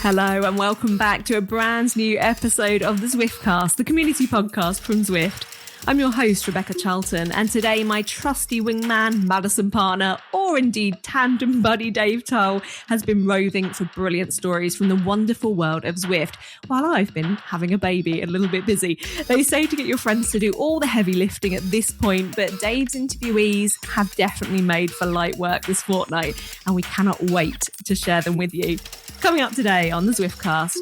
Hello and welcome back to a brand new episode of the Zwiftcast, the community podcast from Zwift. I'm your host, Rebecca Charlton, and today my trusty wingman, Madison partner, or indeed tandem buddy Dave Towle, has been roving for brilliant stories from the wonderful world of Zwift, while I've been having a baby and a little bit busy. They say to get your friends to do all the heavy lifting at this point, but Dave's interviewees have definitely made for light work this fortnight, and we cannot wait to share them with you. Coming up today on the Zwiftcast,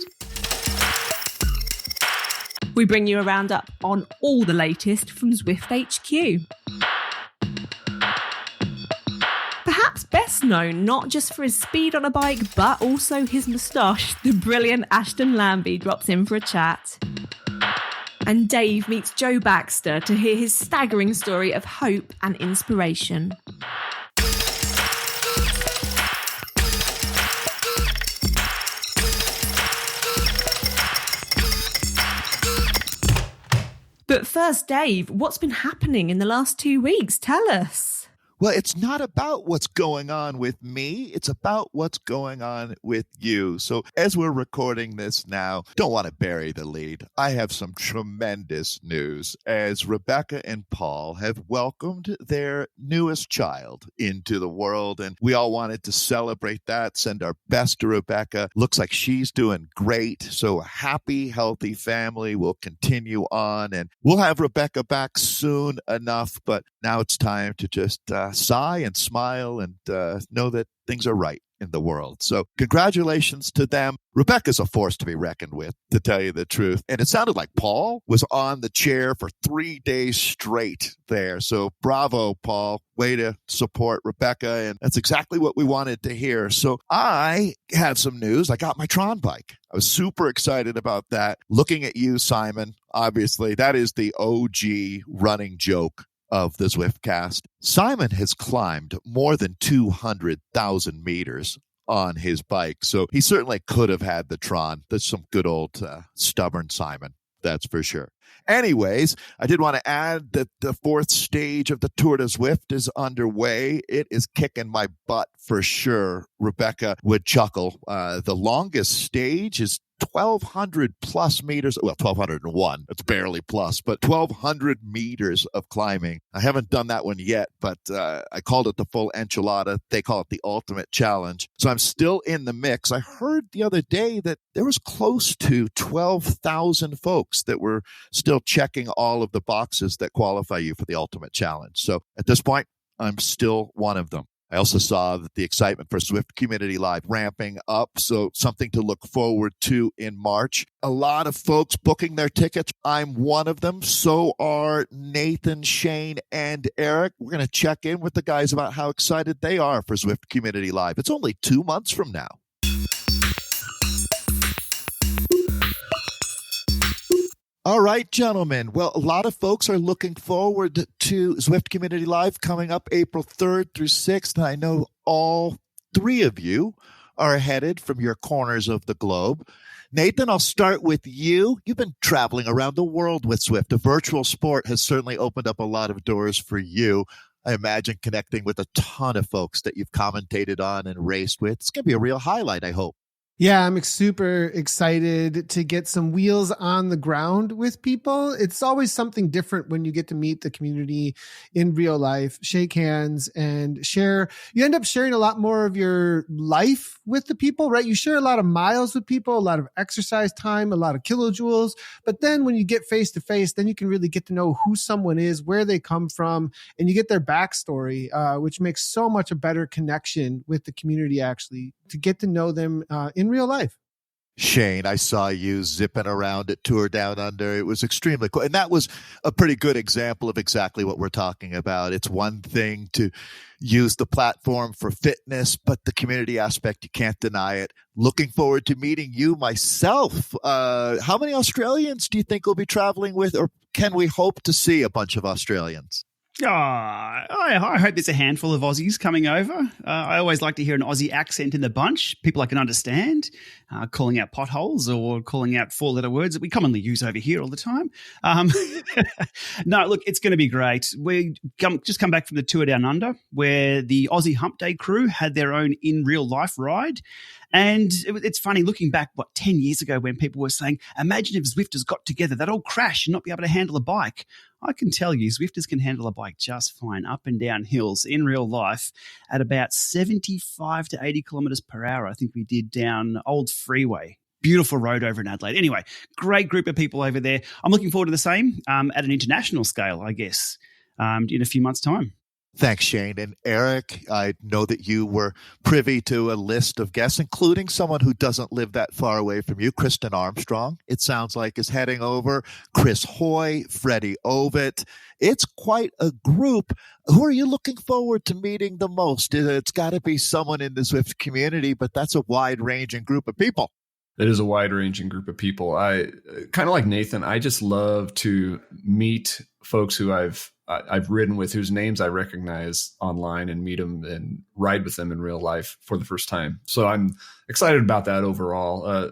we bring you a roundup on all the latest from Zwift HQ. Perhaps best known not just for his speed on a bike, but also his moustache, the brilliant Ashton Lambie drops in for a chat. And Dave meets Joe Baxter to hear his staggering story of hope and inspiration. But first, Dave, what's been happening in the last 2 weeks? Tell us. Well, it's not about what's going on with me. It's about what's going on with you. So as we're recording this now, don't want to bury the lead. I have some tremendous news as Rebecca and Paul have welcomed their newest child into the world. And we all wanted to celebrate that, send our best to Rebecca. Looks like she's doing great. So a happy, healthy family will continue on. And we'll have Rebecca back soon enough. But now it's time to just sigh and smile and know that things are right in the world. So congratulations to them. Rebecca's a force to be reckoned with, to tell you the truth. And it sounded like Paul was on the chair for 3 days straight there. So bravo, Paul. Way to support Rebecca. And that's exactly what we wanted to hear. So I have some news. I got my Tron bike. I was super excited about that. Looking at you, Simon, obviously, that is the OG running joke of the Zwiftcast. Simon has climbed more than 200,000 meters on his bike, so he certainly could have had the Tron. That's some good old stubborn Simon, that's for sure. Anyways, I did want to add that the fourth stage of the Tour de Zwift is underway. It is kicking my butt for sure. Rebecca would chuckle. The longest stage is 1,200 plus meters. Well, 1,201. It's barely plus, but 1,200 meters of climbing. I haven't done that one yet, but I called it the full enchilada. They call it the ultimate challenge. So I'm still in the mix. I heard the other day that there was close to 12,000 folks that were still checking all of the boxes that qualify you for the ultimate challenge. So at this point, I'm still one of them. I also saw that the excitement for Zwift Community Live ramping up, so something to look forward to in March. A lot of folks booking their tickets. I'm one of them. So are Nathan, Shane, and Eric. We're going to check in with the guys about how excited they are for Zwift Community Live. It's only 2 months from now. All right, gentlemen. Well, a lot of folks are looking forward to Zwift Community Live coming up April 3rd through 6th. And I know all three of you are headed from your corners of the globe. Nathan, I'll start with you. You've been traveling around the world with Zwift. The virtual sport has certainly opened up a lot of doors for you. I imagine connecting with a ton of folks that you've commentated on and raced with. It's going to be a real highlight, I hope. Yeah, I'm super excited to get some wheels on the ground with people. It's always something different when you get to meet the community in real life, shake hands and share. You end up sharing a lot more of your life with the people, right? You share a lot of miles with people, a lot of exercise time, a lot of kilojoules. But then when you get face to face, then you can really get to know who someone is, where they come from, and you get their backstory, which makes so much a better connection with the community, actually, to get to know them in real life. Shane, I saw you zipping around at Tour Down Under. It was extremely cool. And that was a pretty good example of exactly what we're talking about. It's one thing to use the platform for fitness, but the community aspect, you can't deny it. Looking forward to meeting you myself. How many Australians do you think we'll be traveling with, or can we hope to see a bunch of Australians? I hope there's a handful of Aussies coming over. I always like to hear an Aussie accent in the bunch, people I can understand, calling out potholes or calling out four-letter words that we commonly use over here all the time. No, look, it's going to be great. We just come back from the tour down under where the Aussie Hump Day crew had their own in real life ride. And it's funny looking back, 10 years ago when people were saying, imagine if Zwifters got together, they'd all crash and not be able to handle a bike. I can tell you, Zwifters can handle a bike just fine up and down hills in real life at about 75 to 80 kilometres per hour. I think we did down Old Freeway. Beautiful road over in Adelaide. Anyway, great group of people over there. I'm looking forward to the same at an international scale, I guess, in a few months' time. Thanks, Shane. And Eric, I know that you were privy to a list of guests, including someone who doesn't live that far away from you, Kristen Armstrong, it sounds like, is heading over. Chris Hoy, Freddie Ovett. It's quite a group. Who are you looking forward to meeting the most? It's got to be someone in the Zwift community, but that's a wide-ranging group of people. It is a wide-ranging group of people. I kind of like Nathan. I just love to meet folks who I've ridden with, whose names I recognize online, and meet them and ride with them in real life for the first time. So I'm excited about that overall.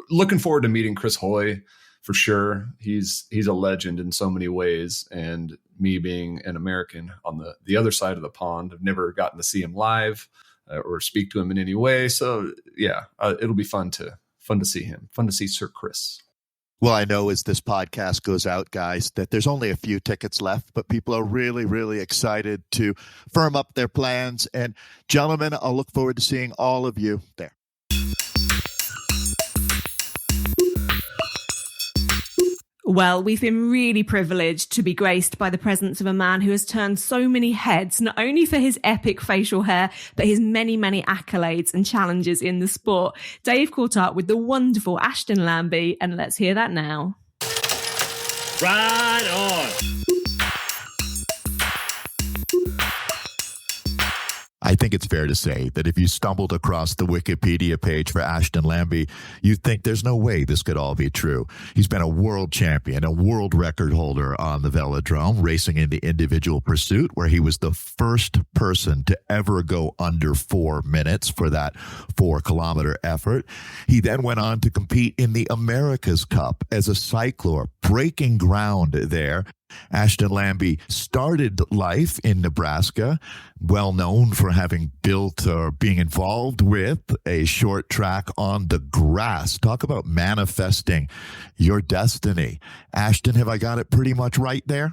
Looking forward to meeting Chris Hoy for sure. He's a legend in so many ways, and me being an American on the other side of the pond, I've never gotten to see him live or speak to him in any way. So yeah, it'll be fun to see him. Fun to see Sir Chris. Well, I know as this podcast goes out, guys, that there's only a few tickets left, but people are really, really excited to firm up their plans. And gentlemen, I'll look forward to seeing all of you there. Well, we've been really privileged to be graced by the presence of a man who has turned so many heads, not only for his epic facial hair, but his many, many accolades and challenges in the sport. Dave caught up with the wonderful Ashton Lambie, and let's hear that now. Right on. I think it's fair to say that if you stumbled across the Wikipedia page for Ashton Lambie, you'd think there's no way this could all be true. He's been a world champion, a world record holder on the velodrome, racing in the individual pursuit, where he was the first person to ever go under 4 minutes for that 4-kilometer effort. He then went on to compete in the America's Cup as a cyclor, breaking ground there. Ashton Lambie started life in Nebraska, well known for having built or being involved with a short track on the grass. Talk about manifesting your destiny. Ashton, have I got it pretty much right there?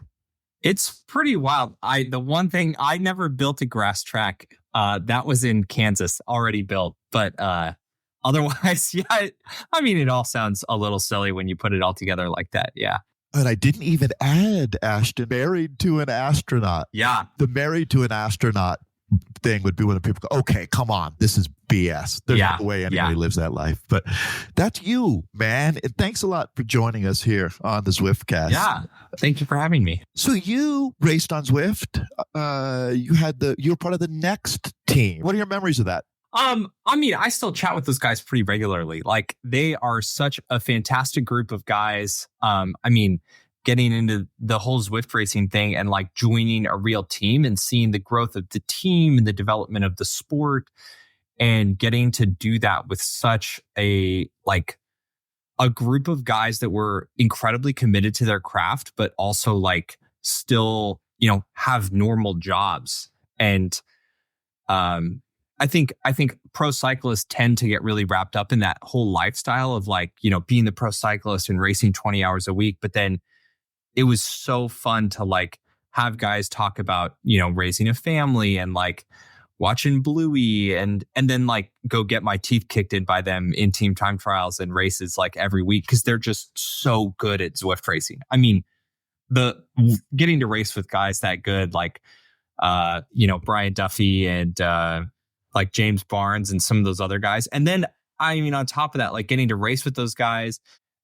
It's pretty wild. The one thing, I never built a grass track. That was in Kansas, already built. But otherwise, yeah, I mean, it all sounds a little silly when you put it all together like that. Yeah. And I didn't even add Ashton, married to an astronaut. Yeah. The married to an astronaut thing would be when people go, okay, come on, this is BS. There's no way anybody lives that life. But that's you, man. And thanks a lot for joining us here on the Zwiftcast. Yeah. Thank you for having me. So you raced on Zwift. You were part of the Next team. What are your memories of that? I mean, I still chat with those guys pretty regularly. Like, they are such a fantastic group of guys. I mean, getting into the whole Zwift racing thing and like joining a real team and seeing the growth of the team and the development of the sport, and getting to do that with such a group of guys that were incredibly committed to their craft, but also like still, have normal jobs. And, I think pro cyclists tend to get really wrapped up in that whole lifestyle of being the pro cyclist and racing 20 hours a week. But then it was so fun to have guys talk about, raising a family and watching Bluey and then go get my teeth kicked in by them in team time trials and races every week, because they're just so good at Zwift racing. I mean, getting to race with guys that good, Brian Duffy and James Barnes and some of those other guys. And then, I mean, on top of that, getting to race with those guys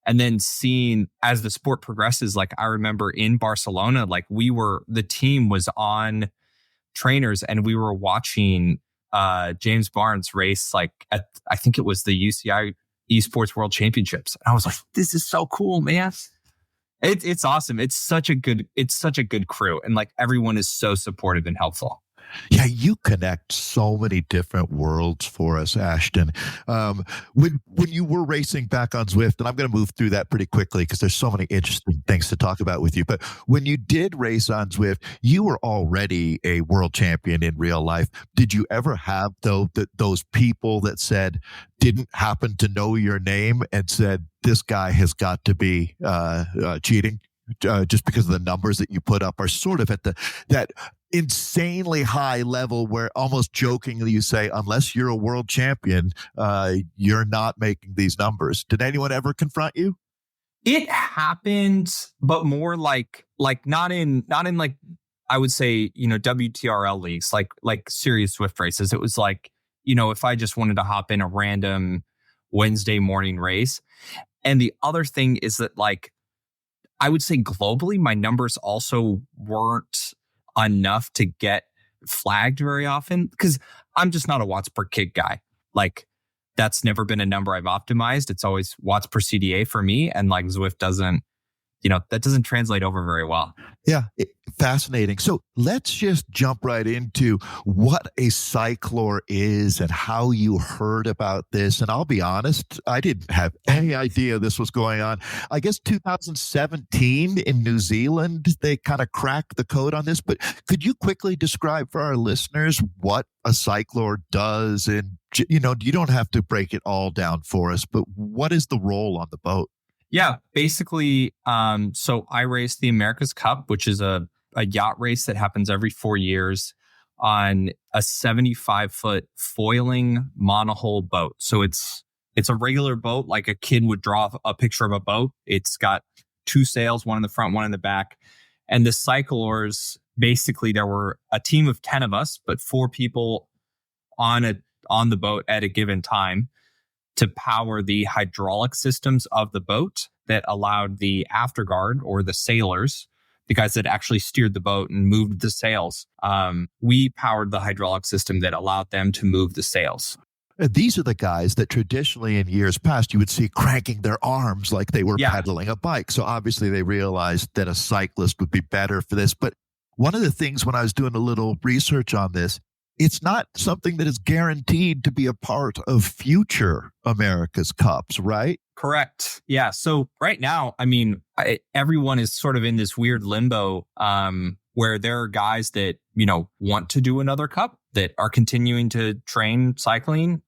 and then seeing as the sport progresses, I remember in Barcelona, the team was on trainers and we were watching James Barnes race at, I think it was the UCI Esports World Championships. And I was like, this is so cool, man. It's awesome. It's such a good crew, and like everyone is so supportive and helpful. Yeah, you connect so many different worlds for us, Ashton. When you were racing back on Zwift, and I'm going to move through that pretty quickly because there's so many interesting things to talk about with you. But when you did race on Zwift, you were already a world champion in real life. Did you ever have those people that didn't happen to know your name and said, this guy has got to be cheating? Just because of the numbers that you put up are sort of at that insanely high level where almost jokingly you say, unless you're a world champion, you're not making these numbers. Did anyone ever confront you? It happened, but more like not in like, I would say, WTRL leagues, like serious Zwift races. It was like, if I just wanted to hop in a random Wednesday morning race. And the other thing is that, like, I would say globally, my numbers also weren't enough to get flagged very often because I'm just not a watts per kig guy. Like, that's never been a number I've optimized. It's always watts per CDA for me. And like Zwift doesn't, that doesn't translate over very well. Yeah, fascinating. So let's just jump right into what a cyclor is and how you heard about this. And I'll be honest, I didn't have any idea this was going on. I guess 2017 in New Zealand, they kind of cracked the code on this. But could you quickly describe for our listeners what a cyclor does? And, you don't have to break it all down for us, but what is the role on the boat? Yeah, basically, so I race the America's Cup, which is a yacht race that happens every 4 years on a 75-foot foiling monohull boat. So it's a regular boat, like a kid would draw a picture of a boat. It's got 2 sails, one in the front, one in the back. And the cyclors, basically, there were a team of 10 of us, but 4 people on the boat at a given time to power the hydraulic systems of the boat that allowed the afterguard, or the sailors, the guys that actually steered the boat and moved the sails. We powered the hydraulic system that allowed them to move the sails. These are the guys that traditionally in years past you would see cranking their arms like they were pedaling a bike. So obviously they realized that a cyclist would be better for this. But one of the things when I was doing a little research on this, it's not something that is guaranteed to be a part of future America's Cups, right? Correct. Yeah. So right now, I mean, everyone is sort of in this weird limbo where there are guys that, want to do another cup that are continuing to train cycling.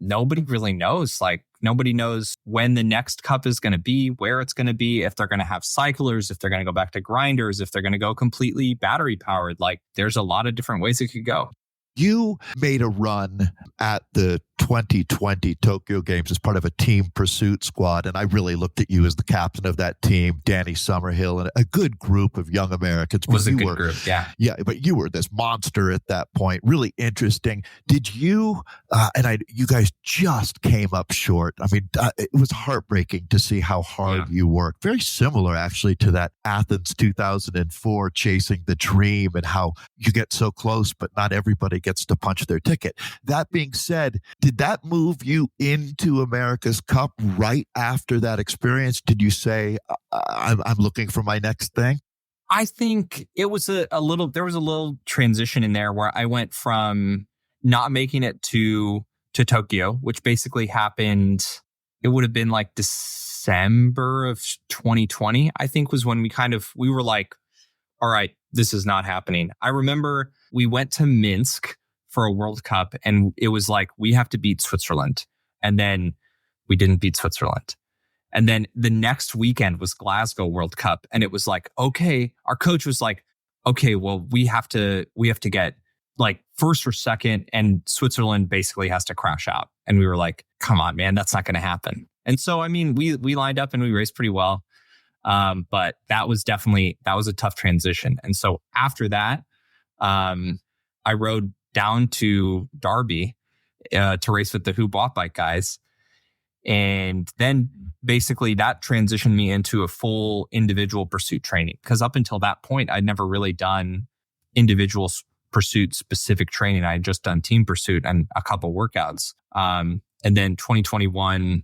Nobody really knows. Like, nobody knows when the next cup is going to be, where it's going to be, if they're going to have cyclers, if they're going to go back to grinders, if they're going to go completely battery powered. Like, there's a lot of different ways it could go. You made a run at the 2020 Tokyo Games as part of a team pursuit squad, and I really looked at you as the captain of that team, Danny Summerhill, and a good group of young Americans. It was a good group, yeah. Yeah, but you were this monster at that point. Really interesting. Did you, you guys just came up short. I mean, it was heartbreaking to see how hard you worked. Very similar, actually, to that Athens 2004 Chasing the Dream and how you get so close, but not everybody gets to punch their ticket. That being said, did that move you into America's Cup right after that experience? Did you say, I'm looking for my next thing? I think it was there was a little transition in there where I went from not making it to Tokyo, which basically happened, it would have been like December of 2020, I think, was when we were like, all right, this is not happening. I remember we went to Minsk for a World Cup and it was like, we have to beat Switzerland. And then we didn't beat Switzerland. And then the next weekend was Glasgow World Cup. And it was like, okay, our coach was like, okay, well, we have to get like first or second, and Switzerland basically has to crash out. And we were like, come on, man, that's not going to happen. And so, I mean, we lined up and we raced pretty well. But that was a tough transition. And so after that, I rode down to Derby to race with the Who Bought Bike guys. And then basically that transitioned me into a full individual pursuit training. Because up until that point, I'd never really done individual pursuit specific training. I had just done team pursuit and a couple workouts. And then 2021,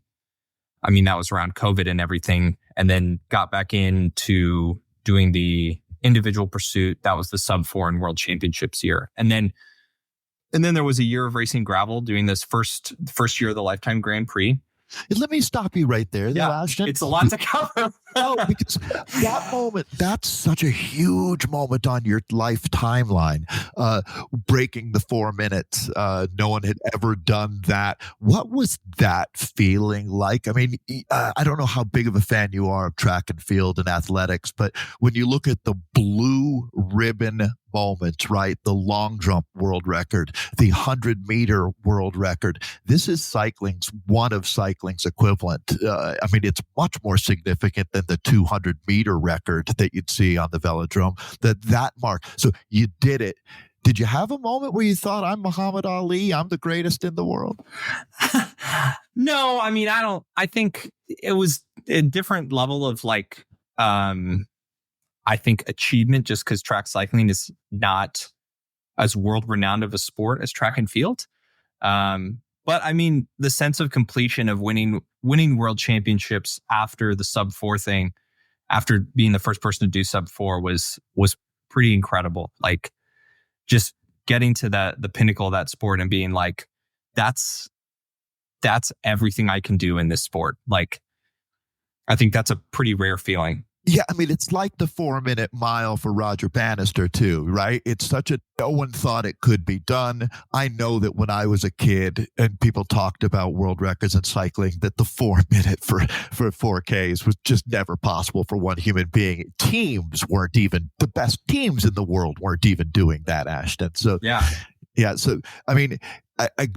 I mean, that was around COVID and everything. and then got back into doing the individual pursuit. That was the sub 4 in World Championships year. And then there was a year of racing gravel, doing this first year of the Lifetime Grand Prix. Let me stop you right there, though, Ashton. It's a lot to cover. No, because that moment, that's such a huge moment on your life timeline. Breaking the 4 minutes. No one had ever done that. What was that feeling like? I mean, I don't know how big of a fan you are of track and field and athletics, but when you look at the blue ribbon moments, right? The long jump world record, the 100-meter world record. This is one of cycling's equivalent. I mean, it's much more significant than the 200-meter record that you'd see on the velodrome. That mark. So you did it. Did you have a moment where you thought, I'm Muhammad Ali, I'm the greatest in the world? No, I mean, I think it was a different level of like, I think achievement, just because track cycling is not as world renowned of a sport as track and field. But I mean, the sense of completion of winning world championships after the sub 4 thing, after being the first person to do sub 4 was pretty incredible. Like just getting to the pinnacle of that sport and being like, that's everything I can do in this sport. Like, I think that's a pretty rare feeling. Yeah, I mean, it's like the 4-minute mile for Roger Bannister, too, right? It's no one thought it could be done. I know that when I was a kid and people talked about world records in cycling, that the 4-minute for 4Ks was just never possible for one human being. The best teams in the world weren't even doing that, Ashton. So, yeah. So, I mean,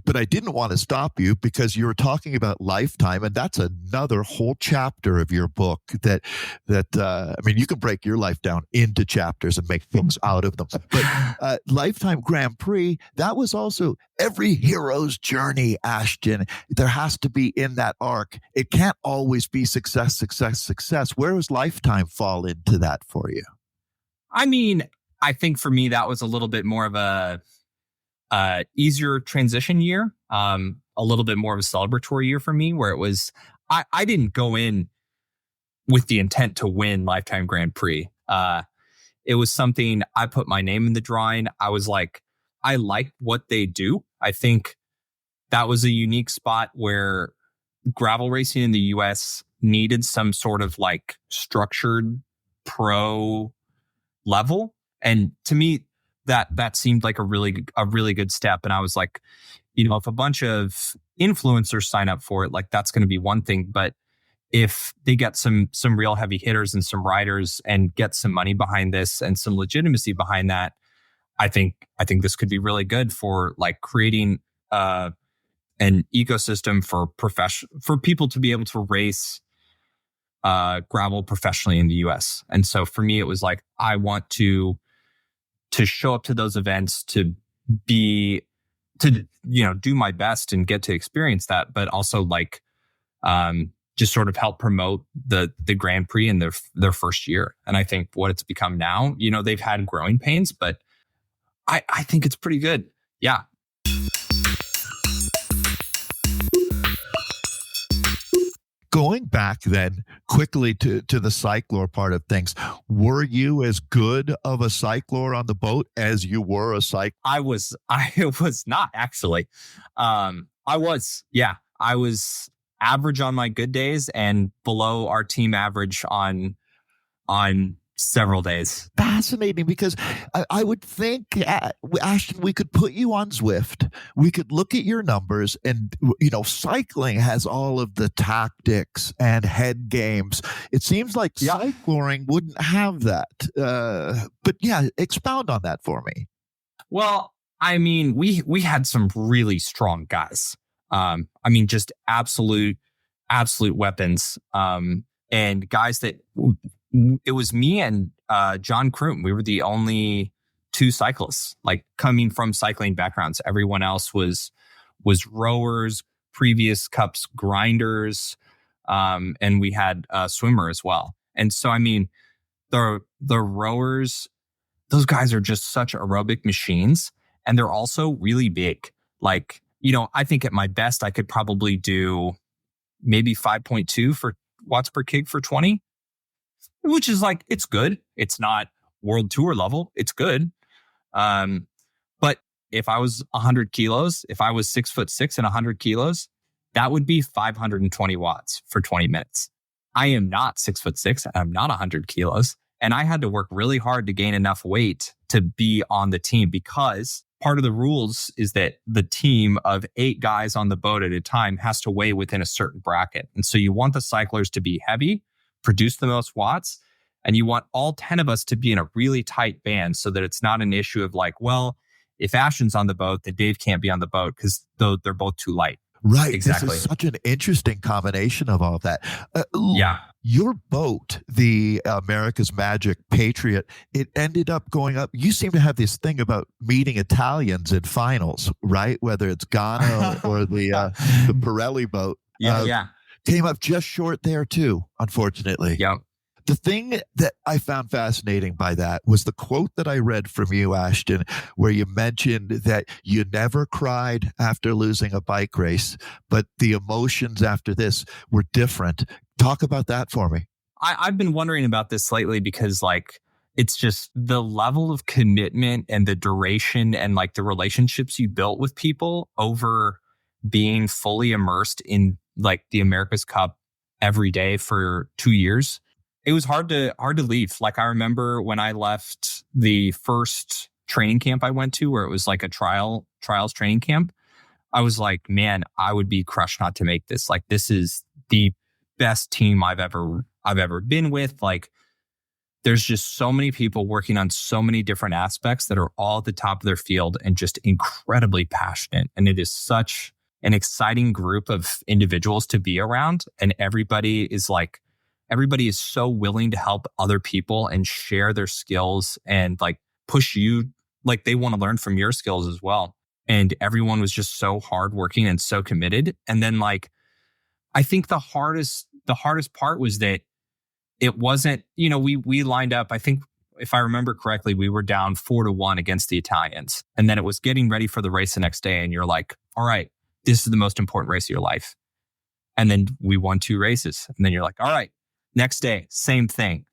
but I didn't want to stop you because you were talking about Lifetime, and that's another whole chapter of your book that I mean, you can break your life down into chapters and make things out of them. But Lifetime Grand Prix, that was also every hero's journey, Ashton. There has to be in that arc. It can't always be success, success, success. Where does Lifetime fall into that for you? I mean, I think for me, that was a little bit more of a easier transition year, a little bit more of a celebratory year for me, where it was, I didn't go in with the intent to win Lifetime Grand Prix. It was something I put my name in the drawing. I was like, I like what they do. I think that was a unique spot where gravel racing in the US needed some sort of like structured pro level. And to me, that seemed like a really good step. And I was like, if a bunch of influencers sign up for it, like that's going to be one thing. But if they get some real heavy hitters and some riders and get some money behind this and some legitimacy behind that, I think this could be really good for like creating an ecosystem for people to be able to race gravel professionally in the US. And so for me, it was like, I want to show up to those events, to do my best and get to experience that, but also like just sort of help promote the Grand Prix in their first year. And I think what it's become now, they've had growing pains, but I think it's pretty good. Yeah. Going back then quickly to the cyclor part of things, were you as good of a cyclor on the boat as you were a cyclor? I was not actually. I was average on my good days and below our team average on several days. Fascinating, because I would think, Ashton, we could put you on Zwift. We could look at your numbers, and cycling has all of the tactics and head games. It seems like cycloring wouldn't have that. But yeah, expound on that for me. Well, I mean, we had some really strong guys. I mean, just absolute weapons. And guys that. It was me and John Kroom. We were the only two cyclists, like coming from cycling backgrounds. Everyone else was rowers, previous cups grinders, and we had a swimmer as well. And so, I mean, the rowers, those guys are just such aerobic machines, and they're also really big. Like, I think at my best, I could probably do maybe 5.2 watts per kg for 20, which is like, it's good. It's not world tour level. It's good. But if I was 100 kilos, if I was 6'6" and 100 kilos, that would be 520 watts for 20 minutes. I am not 6'6", I'm not 100 kilos. And I had to work really hard to gain enough weight to be on the team, because part of the rules is that the team of 8 guys on the boat at a time has to weigh within a certain bracket. And so you want the cyclers to be heavy, produce the most watts, and you want all 10 of us to be in a really tight band so that it's not an issue of like, well, if Ashton's on the boat, then Dave can't be on the boat because they're both too light. Right. Exactly. This is such an interesting combination of all of that. Yeah. Your boat, the America's Magic Patriot, it ended up going up. You seem to have this thing about meeting Italians in finals, right? Whether it's Ghana or the Pirelli boat. Yeah. Came up just short there too, unfortunately. Yeah. The thing that I found fascinating by that was the quote that I read from you, Ashton, where you mentioned that you never cried after losing a bike race, but the emotions after this were different. Talk about that for me. I've been wondering about this lately because like, it's just the level of commitment and the duration and like the relationships you built with people over being fully immersed in like the America's Cup every day for 2 years. It was hard to leave. Like I remember when I left the first training camp I went to, where it was like a trials training camp, I was like, man, I would be crushed not to make this. Like this is the best team I've ever been with. Like there's just so many people working on so many different aspects that are all at the top of their field and just incredibly passionate. And it is such an exciting group of individuals to be around. And everybody is so willing to help other people and share their skills and like push you. Like they want to learn from your skills as well. And everyone was just so hardworking and so committed. And then like, I think the hardest part was that it wasn't, we lined up, I think if I remember correctly, we were down 4-1 against the Italians. And then it was getting ready for the race the next day. And you're like, all right, this is the most important race of your life. And then we won 2 races. And then you're like, all right, next day, same thing.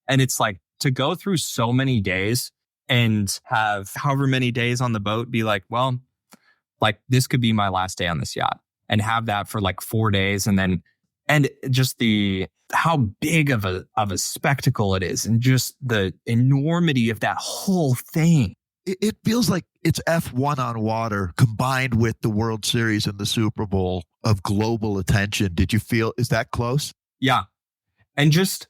And it's like to go through so many days and have however many days on the boat be like, well, like this could be my last day on this yacht, and have that for like 4 days. And just how big of a spectacle it is, and just the enormity of that whole thing. It feels like it's F1 on water combined with the World Series and the Super Bowl of global attention. Did you feel, is that close? Yeah. And just,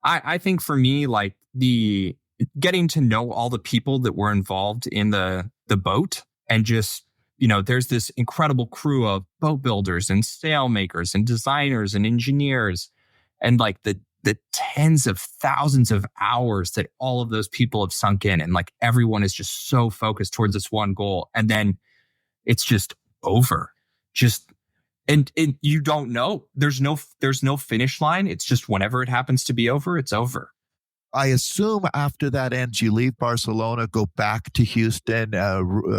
I think for me, like the getting to know all the people that were involved in the boat, and just, there's this incredible crew of boat builders and sail makers and designers and engineers, and like the tens of thousands of hours that all of those people have sunk in. And like everyone is just so focused towards this one goal. And then it's just over. And you don't know. There's no finish line. It's just whenever it happens to be over, it's over. I assume after that ends, you leave Barcelona, go back to Houston,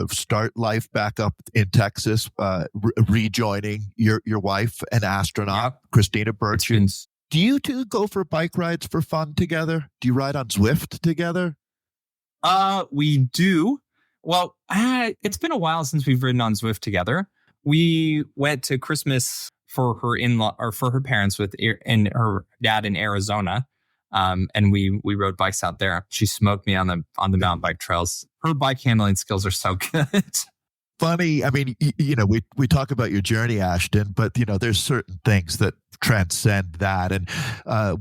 start life back up in Texas, rejoining your wife, an astronaut, Christina Birchin. Do you two go for bike rides for fun together? Do you ride on Zwift together? We do. Well, it's been a while since we've ridden on Zwift together. We went to Christmas for her for her parents and her dad in Arizona. And we rode bikes out there. She smoked me on the mountain bike trails. Her bike handling skills are so good. Funny. I mean, we talk about your journey, Ashton, but there's certain things that transcend that. And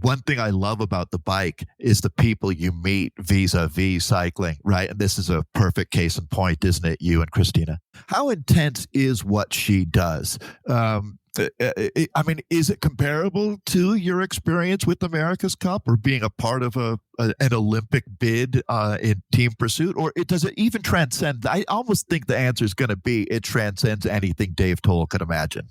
one thing I love about the bike is the people you meet vis-a-vis cycling, right? And this is a perfect case in point, isn't it? You and Christina. How intense is what she does? I mean, is it comparable to your experience with America's Cup or being a part of an Olympic bid in team pursuit? Or does it even transcend? I almost think the answer is going to be it transcends anything Dave Towle could imagine.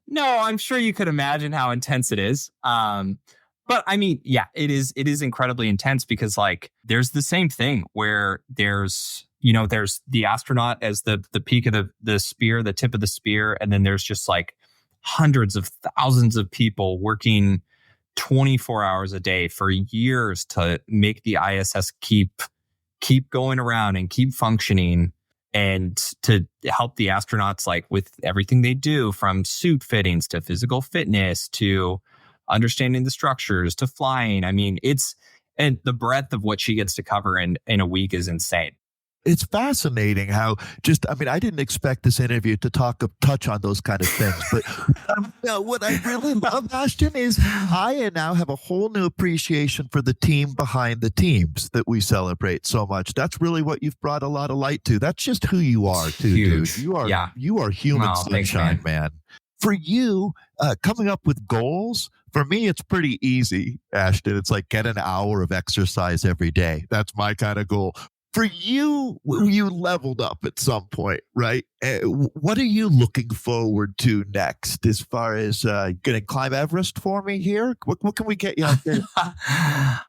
No, I'm sure you could imagine how intense it is. But I mean, yeah, it is incredibly intense because like there's the same thing where there's the astronaut as the peak of the spear, the tip of the spear. And then there's just like hundreds of thousands of people working 24 hours a day for years to make the ISS keep going around and keep functioning, and to help the astronauts like with everything they do, from suit fittings to physical fitness to understanding the structures to flying. I mean, and the breadth of what she gets to cover in a week is insane. It's fascinating how I didn't expect this interview to touch on those kind of things. But what I really love, Ashton, is I now have a whole new appreciation for the team behind the teams that we celebrate so much. That's really what you've brought a lot of light to. That's just who you are, too, Huge. dude. You are human sunshine, man. For you, coming up with goals, for me, it's pretty easy, Ashton. It's like get an hour of exercise every day. That's my kind of goal. For you, you leveled up at some point, right? What are you looking forward to next as far as going to climb Everest for me here? What can we get you out there?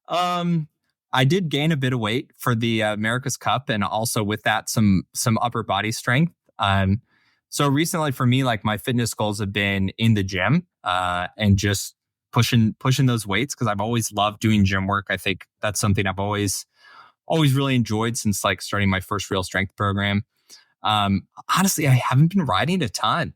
I did gain a bit of weight for the America's Cup, and also with that, some upper body strength. So recently for me, like my fitness goals have been in the gym and just pushing those weights, because I've always loved doing gym work. I think that's something I've always really enjoyed since like starting my first real strength program. Honestly, I haven't been riding a ton.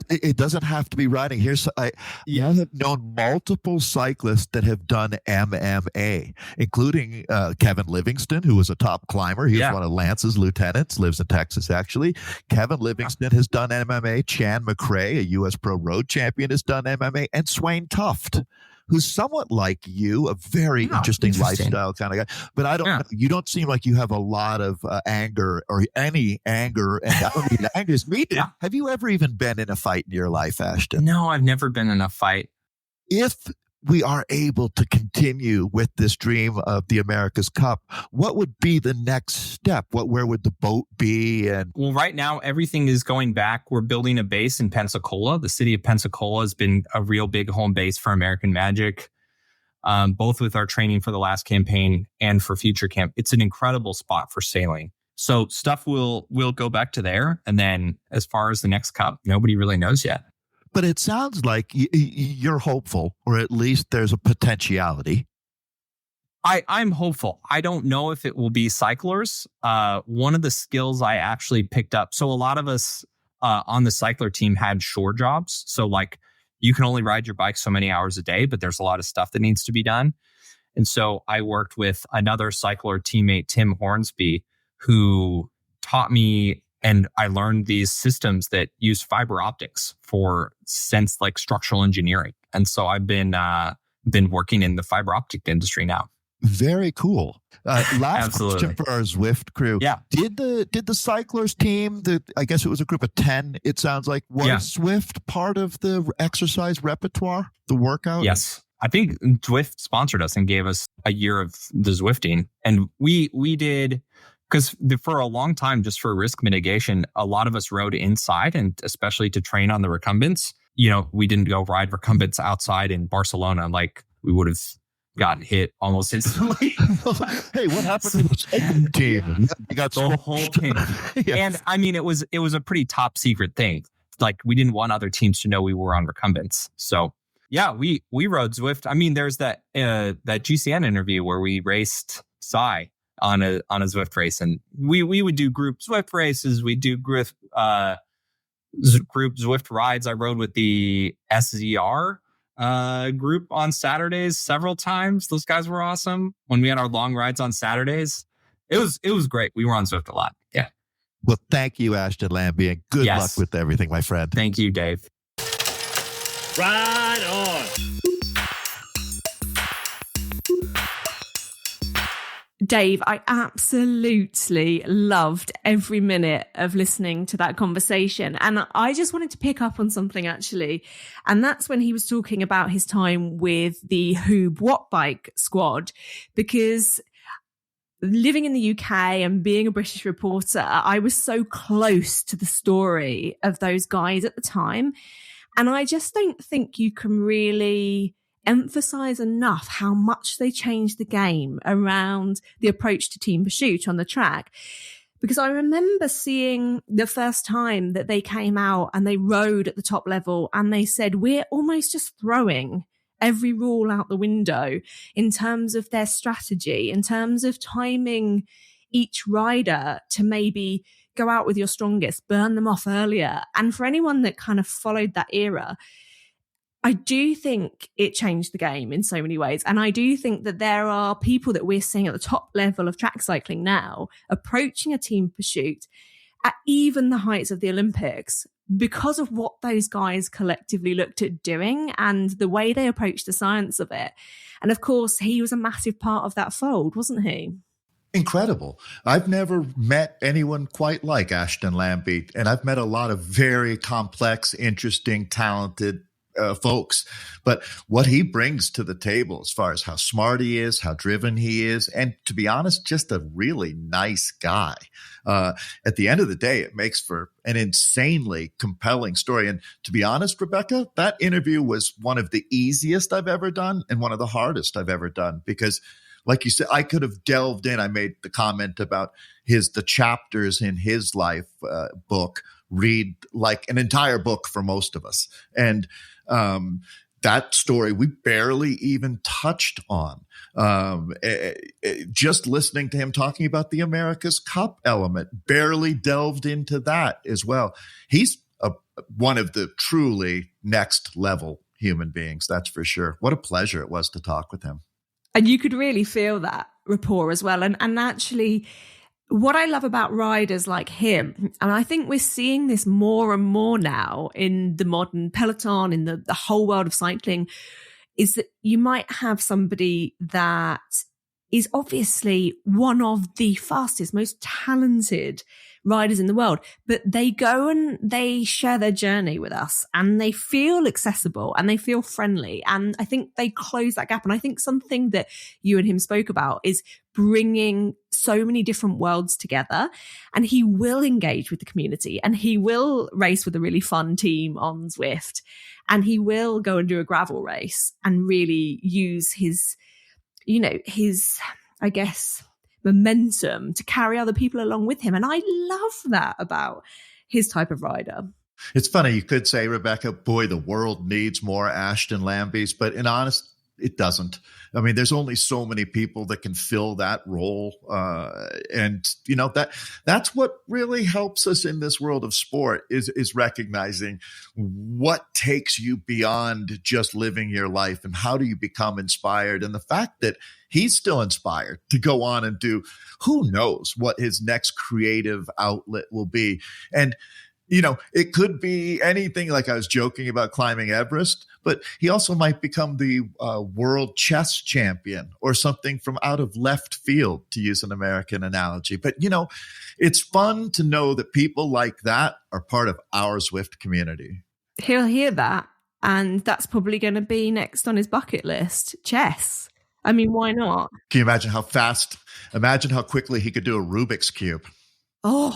It doesn't have to be riding. I have known multiple cyclists that have done MMA, including Kevin Livingston, who was a top climber. He was one of Lance's lieutenants, lives in Texas, actually. Kevin Livingston has done MMA. Chan McRae, a U.S. pro road champion, has done MMA. And Swain Tuft, who's somewhat like you, a very interesting lifestyle kind of guy. But you don't seem like you have a lot of anger or any anger. And I don't mean anger is needed. Have you ever even been in a fight in your life, Ashton? No, I've never been in a fight. If we are able to continue with this dream of the America's Cup, what would be the next step? Where would the boat be? Well, right now, everything is going back. We're building a base in Pensacola. The city of Pensacola has been a real big home base for American Magic, both with our training for the last campaign and for future camp. It's an incredible spot for sailing. So stuff will go back to there. And then as far as the next cup, nobody really knows yet. But it sounds like you're hopeful, or at least there's a potentiality. I'm hopeful. I don't know if it will be cyclers. One of the skills I actually picked up. So a lot of us on the cycler team had shore jobs. So like you can only ride your bike so many hours a day, but there's a lot of stuff that needs to be done. And so I worked with another cycler teammate, Tim Hornsby, who taught me, and I learned these systems that use fiber optics for like structural engineering. And so I've been working in the fiber optic industry now. Very cool. Last question for our Zwift crew. Yeah. Did the cyclers team, I guess it was a group of 10, it sounds like, was Zwift part of the exercise repertoire, the workout? Yes. I think Zwift sponsored us and gave us a year of the Zwifting. And we did, because for a long time, just for risk mitigation, a lot of us rode inside, and especially to train on the recumbents. You know, we didn't go ride recumbents outside in Barcelona. Like we would have gotten hit almost instantly. Hey, what happened to the second team? You got the whole team. Yes. And I mean, it was a pretty top secret thing. Like we didn't want other teams to know we were on recumbents. So yeah, we rode Zwift. I mean, there's that GCN interview where we raced Psy on a Zwift race, and we would do group Zwift races. We do group Zwift rides. I rode with the SZR group on Saturdays several times. Those guys were awesome. When we had our long rides on Saturdays, it was great. We were on Zwift a lot. Yeah. Well, thank you, Ashton Lambie, and good luck with everything, my friend. Thank you, Dave. Ride on. Dave, I absolutely loved every minute of listening to that conversation. And I just wanted to pick up on something, actually. And that's when he was talking about his time with the Hoob Watt Bike squad, because living in the UK and being a British reporter, I was so close to the story of those guys at the time. And I just don't think you can really emphasize enough how much they changed the game around the approach to team pursuit on the track. Because I remember seeing the first time that they came out and they rode at the top level and they said, we're almost just throwing every rule out the window in terms of their strategy, in terms of timing each rider to maybe go out with your strongest, burn them off earlier. And for anyone that kind of followed that era, I do think it changed the game in so many ways. And I do think that there are people that we're seeing at the top level of track cycling now approaching a team pursuit at even the heights of the Olympics because of what those guys collectively looked at doing and the way they approached the science of it. And of course, he was a massive part of that fold, wasn't he? Incredible. I've never met anyone quite like Ashton Lambie, and I've met a lot of very complex, interesting, talented folks. But what he brings to the table as far as how smart he is, how driven he is, and to be honest, just a really nice guy. At the end of the day, it makes for an insanely compelling story. And to be honest, Rebecca, that interview was one of the easiest I've ever done and one of the hardest I've ever done because, like you said, I could have delved in. I made the comment about the chapters in his life book read like an entire book for most of us. And that story we barely even touched on. Just listening to him talking about the America's Cup element, barely delved into that as well. He's one of the truly next level human beings, that's for sure. What a pleasure it was to talk with him. And you could really feel that rapport as well. And actually, what I love about riders like him, and I think we're seeing this more and more now in the modern peloton, in the whole world of cycling, is that you might have somebody that is obviously one of the fastest, most talented riders in the world, but they go and they share their journey with us and they feel accessible and they feel friendly. And I think they close that gap. And I think something that you and him spoke about is bringing so many different worlds together. And he will engage with the community and he will race with a really fun team on Zwift. And he will go and do a gravel race and really use his, I guess, momentum to carry other people along with him. And I love that about his type of rider. It's funny. You could say, Rebecca, boy, the world needs more Ashton Lambies, but in honest, it doesn't. I mean, there's only so many people that can fill that role. And that's what really helps us in this world of sport is recognizing what takes you beyond just living your life and how do you become inspired. And the fact that he's still inspired to go on and do, who knows what his next creative outlet will be. And it could be anything, like I was joking about climbing Everest, but he also might become the world chess champion or something from out of left field, to use an American analogy. But, it's fun to know that people like that are part of our Zwift community. He'll hear that, and that's probably going to be next on his bucket list, chess. I mean, why not? Can you imagine how quickly he could do a Rubik's Cube? Oh,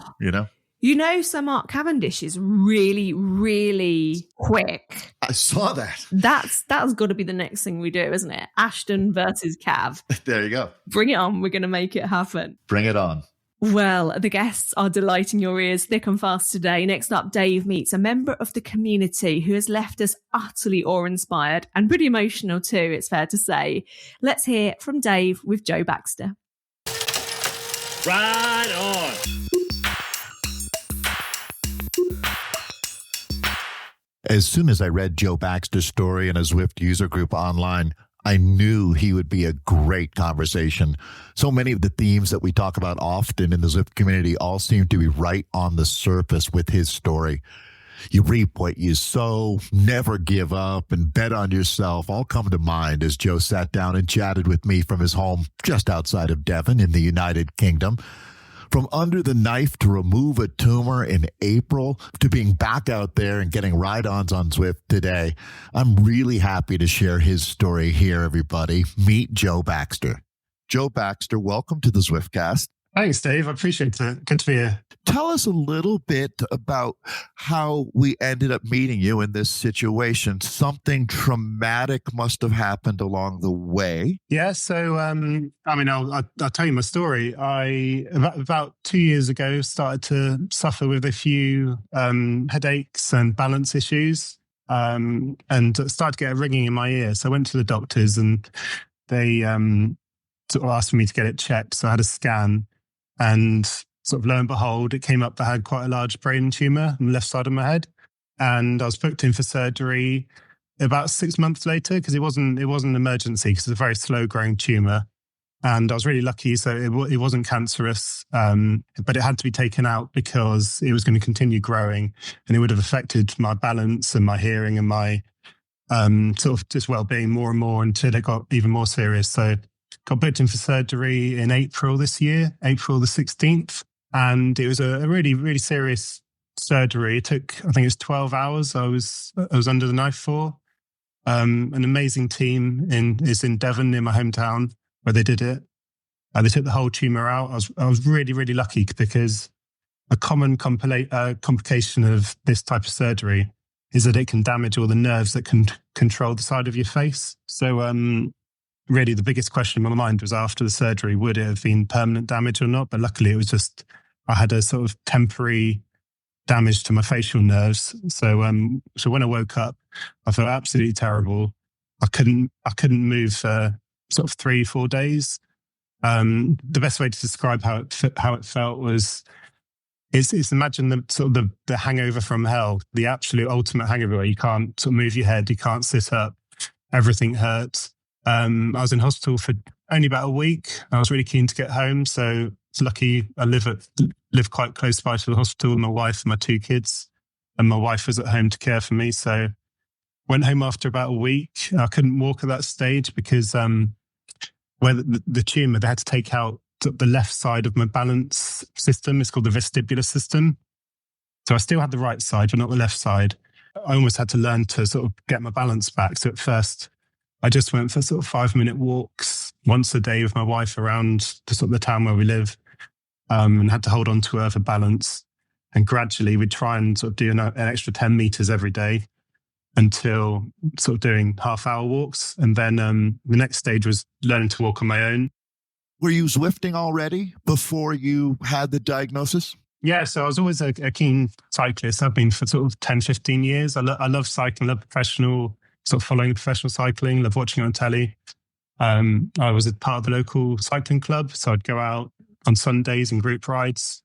Sir Mark Cavendish is really, really quick. I saw that. That's got to be the next thing we do, isn't it? Ashton versus Cav. There you go. Bring it on. We're going to make it happen. Bring it on. Well, the guests are delighting your ears thick and fast today. Next up, Dave meets a member of the community who has left us utterly awe-inspired and pretty emotional too, it's fair to say. Let's hear from Dave with Joe Baxter. Ride on. As soon as I read Joe Baxter's story in a Zwift user group online, I knew he would be a great conversation. So many of the themes that we talk about often in the Zwift community all seem to be right on the surface with his story. You reap what you sow, never give up, and bet on yourself all come to mind as Joe sat down and chatted with me from his home just outside of Devon in the United Kingdom. From under the knife to remove a tumor in April to being back out there and getting ride-ons on Zwift today, I'm really happy to share his story here, everybody. Meet Joe Baxter. Joe Baxter, welcome to the Zwiftcast. Thanks, Dave. I appreciate it. Good to be here. Tell us a little bit about how we ended up meeting you in this situation. Something traumatic must have happened along the way. Yeah, so I'll tell you my story. I about 2 years ago started to suffer with a few headaches and balance issues, and started to get a ringing in my ear. So I went to the doctors, and they sort of asked for me to get it checked. So I had a scan, and sort of lo and behold, it came up that I had quite a large brain tumour on the left side of my head, and I was booked in for surgery about 6 months later, because it wasn't an emergency, because it's a very slow growing tumour, and I was really lucky. So it wasn't cancerous, but it had to be taken out because it was going to continue growing, and it would have affected my balance and my hearing and my sort of just well-being more and more until it got even more serious. So got booked in for surgery in April this year, April the 16th. And it was a really, really serious surgery. It took, I think it was 12 hours I was under the knife for. An amazing team is in Devon, near my hometown, where they did it. They took the whole tumour out. I was really, really lucky, because a common complication of this type of surgery is that it can damage all the nerves that can control the side of your face. So really the biggest question in my mind was, after the surgery, would it have been permanent damage or not? But luckily it was just, I had a sort of temporary damage to my facial nerves. So when I woke up, I felt absolutely terrible. I couldn't move for sort of 3-4 days. The best way to describe how it felt was, it's imagine the sort of the hangover from hell, the absolute ultimate hangover, where you can't sort of move your head, you can't sit up, everything hurts. I was in hospital for only about a week. I was really keen to get home, so it's lucky I live quite close by to the hospital with my wife and my 2 kids, and my wife was at home to care for me. So went home after about a week. I couldn't walk at that stage because where the tumour, they had to take out the left side of my balance system. It's called the vestibular system. So I still had the right side, but not the left side. I almost had to learn to sort of get my balance back. So at first, I just went for sort of 5-minute walks once a day with my wife around the town where we live, and had to hold on to her for balance. And gradually we'd try and sort of do an extra 10 meters every day until sort of doing half-hour walks. And then the next stage was learning to walk on my own. Were you Zwifting already before you had the diagnosis? Yeah, so I was always a keen cyclist. I've been for sort of 10, 15 years. I love cycling, love following professional cycling, love watching it on telly. I was a part of the local cycling club, so I'd go out on Sundays and group rides.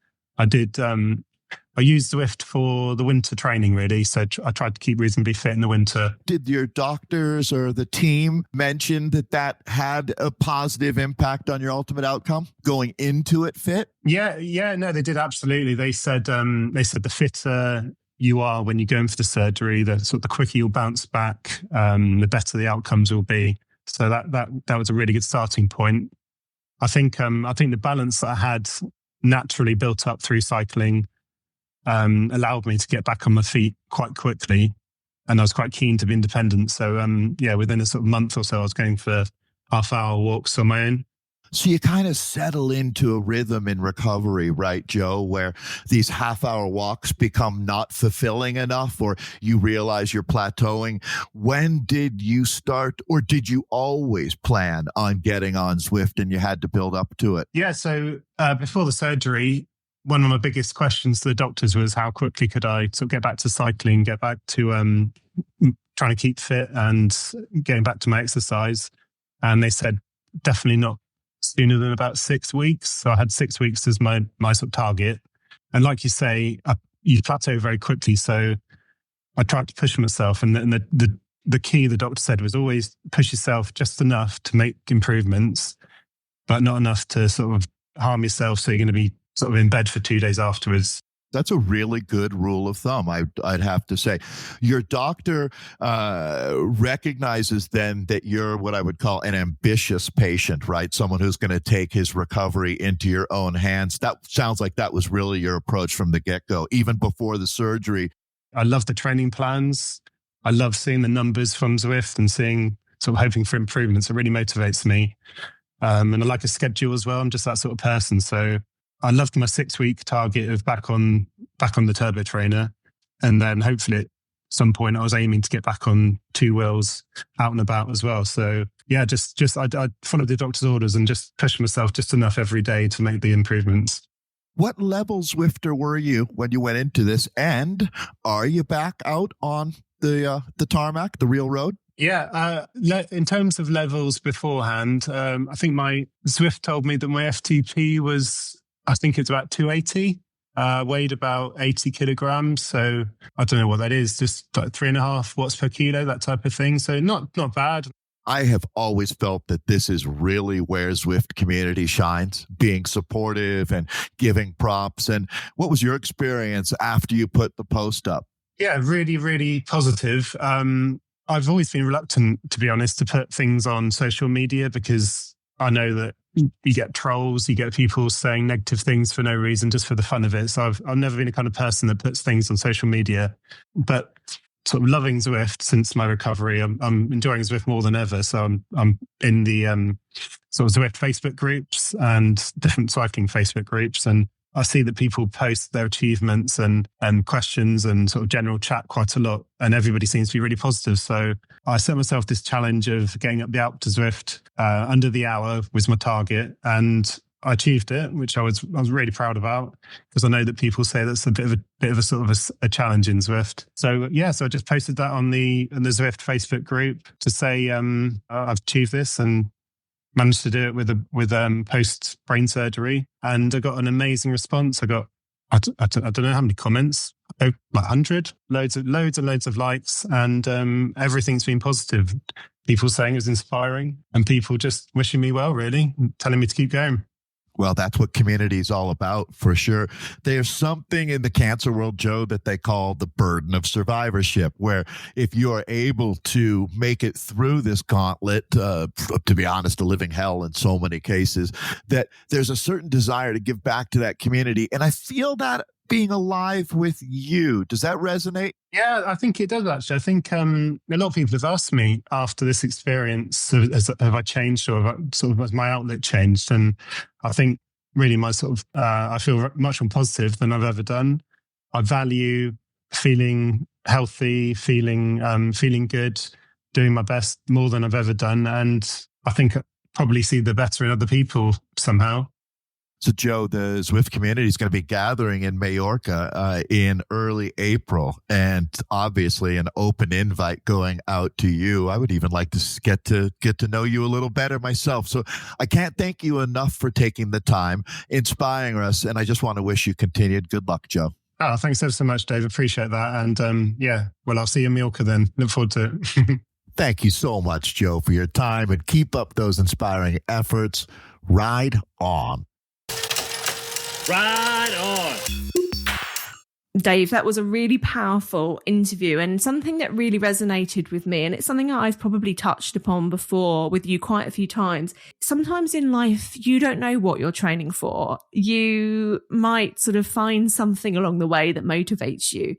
I used Zwift for the winter training, really. So I tried to keep reasonably fit in the winter. Did your doctors or the team mention that had a positive impact on your ultimate outcome, going into it fit? Yeah, no, they did, absolutely. They said the fitter you are when you go in for the surgery, the quicker you'll bounce back, the better the outcomes will be. So that was a really good starting point. I think the balance that I had naturally built up through cycling allowed me to get back on my feet quite quickly, and I was quite keen to be independent. So within a sort of month or so, I was going for half-hour walks on my own. So you kind of settle into a rhythm in recovery, right, Joe, where these half-hour walks become not fulfilling enough, or you realize you're plateauing. When did you start, or did you always plan on getting on Zwift and you had to build up to it? Yeah, so before the surgery, one of my biggest questions to the doctors was, how quickly could I sort of get back to cycling, get back to trying to keep fit and getting back to my exercise. And they said, definitely not sooner than about 6 weeks. So I had 6 weeks as my sort of target. And like you say, you plateau very quickly. So I tried to push myself. And the key, the doctor said, was always push yourself just enough to make improvements, but not enough to sort of harm yourself. So you're going to be sort of in bed for 2 days afterwards. That's a really good rule of thumb, I'd have to say. Your doctor recognizes then that you're what I would call an ambitious patient, right? Someone who's going to take his recovery into your own hands. That sounds like that was really your approach from the get-go, even before the surgery. I love the training plans. I love seeing the numbers from Zwift and sort of hoping for improvements. It really motivates me. And I like a schedule as well. I'm just that sort of person. So I loved my 6-week target of back on the turbo trainer. And then hopefully at some point I was aiming to get back on 2 wheels out and about as well. So yeah, I followed the doctor's orders and just pushed myself just enough every day to make the improvements. What level Zwifter were you when you went into this? And are you back out on the tarmac, the real road? Yeah, in terms of levels beforehand, I think my Zwift told me that my FTP was, I think it's about 280, weighed about 80 kilograms. So I don't know what that is, just like 3.5 watts per kilo, that type of thing. So not bad. I have always felt that this is really where Zwift Community shines, being supportive and giving props. And what was your experience after you put the post up? Yeah, really, really positive. I've always been reluctant, to be honest, to put things on social media because I know that you get trolls, you get people saying negative things for no reason, just for the fun of it. So I've never been the kind of person that puts things on social media. But sort of loving Zwift since my recovery, I'm enjoying Zwift more than ever. So I'm in the sort of Zwift Facebook groups and different cycling Facebook groups, and I see that people post their achievements and questions and sort of general chat quite a lot, and everybody seems to be really positive. So I set myself this challenge of getting up the Alp to Zwift under the hour was my target, and I achieved it, which I was really proud about because I know that people say that's a bit of a sort of a challenge in Zwift. So yeah, so I just posted that on the Zwift Facebook group to say I've achieved this and managed to do it with post brain surgery, and I got an amazing response. I got I don't know how many comments, like 100, loads and loads of likes, and everything's been positive. People saying it was inspiring, and people just wishing me well, really, and telling me to keep going. Well, that's what community is all about, for sure. There's something in the cancer world, Joe, that they call the burden of survivorship, where if you are able to make it through this gauntlet, to be honest, a living hell in so many cases, that there's a certain desire to give back to that community. And I feel that being alive with you. Does that resonate? Yeah, I think it does, actually. I think a lot of people have asked me after this experience, have I changed, or has my outlook changed? And I think really my I feel much more positive than I've ever done. I value feeling healthy, feeling good, doing my best more than I've ever done. And I think I probably see the better in other people somehow. So, Joe, the Zwift community is going to be gathering in Mallorca in early April, and obviously an open invite going out to you. I would even like to get to know you a little better myself. So I can't thank you enough for taking the time, inspiring us, and I just want to wish you continued good luck, Joe. Oh, thanks ever so much, Dave. Appreciate that. And I'll see you in Mallorca then. Look forward to it. Thank you so much, Joe, for your time, and keep up those inspiring efforts. Ride on. Right on. Dave, that was a really powerful interview and something that really resonated with me. And it's something that I've probably touched upon before with you quite a few times. Sometimes in life, you don't know what you're training for. You might sort of find something along the way that motivates you,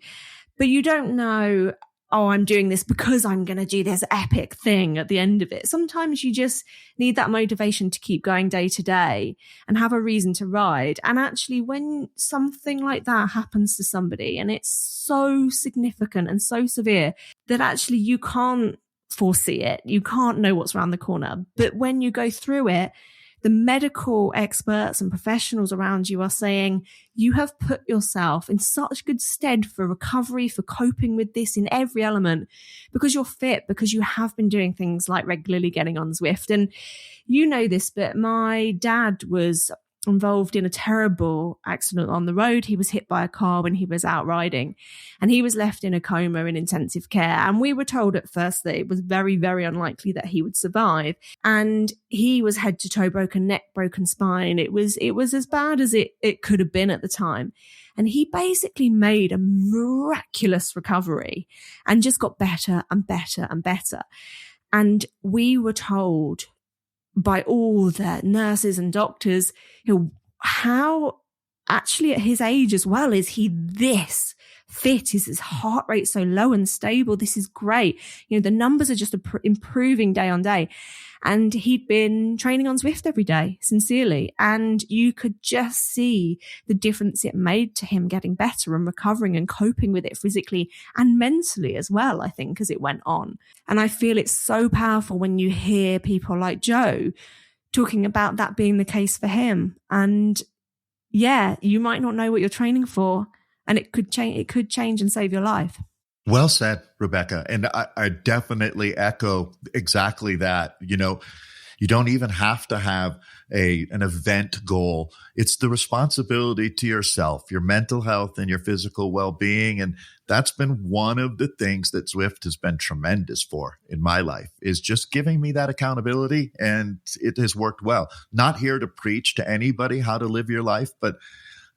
but you don't know, oh, I'm doing this because I'm going to do this epic thing at the end of it. Sometimes you just need that motivation to keep going day to day and have a reason to ride. And actually, when something like that happens to somebody and it's so significant and so severe that actually you can't foresee it, you can't know what's around the corner. But when you go through it, the medical experts and professionals around you are saying you have put yourself in such good stead for recovery, for coping with this in every element, because you're fit, because you have been doing things like regularly getting on Zwift. And you know this, but my dad was involved in a terrible accident on the road. He was hit by a car when he was out riding, and he was left in a coma in intensive care. And we were told at first that it was very, very unlikely that he would survive. And he was head to toe broken neck, broken spine. It was as bad as it could have been at the time. And he basically made a miraculous recovery and just got better and better and better. And we were told by all the nurses and doctors, how actually at his age as well, is he this fit? Is his heart rate so low and stable? This is great. The numbers are just improving day on day. And he'd been training on Zwift every day, sincerely. And you could just see the difference it made to him getting better and recovering and coping with it physically and mentally as well, I think, as it went on. And I feel it's so powerful when you hear people like Joe talking about that being the case for him. And yeah, you might not know what you're training for, and it could change and save your life. Well said, Rebecca. And I definitely echo exactly that. You know, you don't even have to have an event goal. It's the responsibility to yourself, your mental health and your physical well-being. And that's been one of the things that Zwift has been tremendous for in my life, is just giving me that accountability. And it has worked well. Not here to preach to anybody how to live your life, but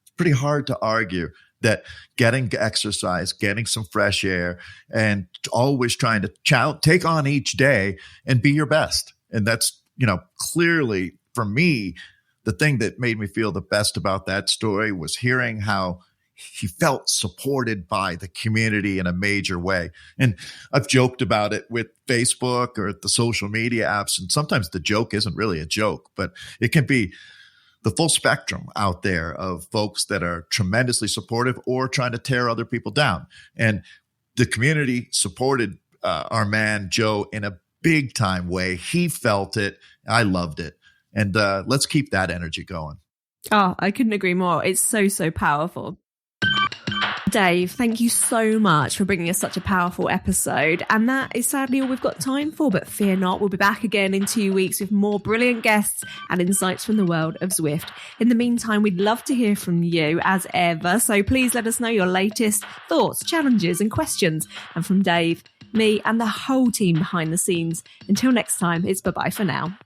it's pretty hard to argue that getting exercise, getting some fresh air, and always trying to take on each day and be your best. And that's, you know, clearly for me, the thing that made me feel the best about that story was hearing how he felt supported by the community in a major way. And I've joked about it with Facebook or the social media apps. And sometimes the joke isn't really a joke, but it can be the full spectrum out there of folks that are tremendously supportive or trying to tear other people down. And the community supported our man, Joe, in a big time way. He felt it. I loved it. And let's keep that energy going. Oh, I couldn't agree more. It's so, so powerful. Dave, thank you so much for bringing us such a powerful episode. And that is sadly all we've got time for, but fear not, we'll be back again in 2 weeks with more brilliant guests and insights from the world of Zwift. In the meantime, we'd love to hear from you as ever. So please let us know your latest thoughts, challenges and questions. And from Dave, me and the whole team behind the scenes. Until next time, it's bye-bye for now.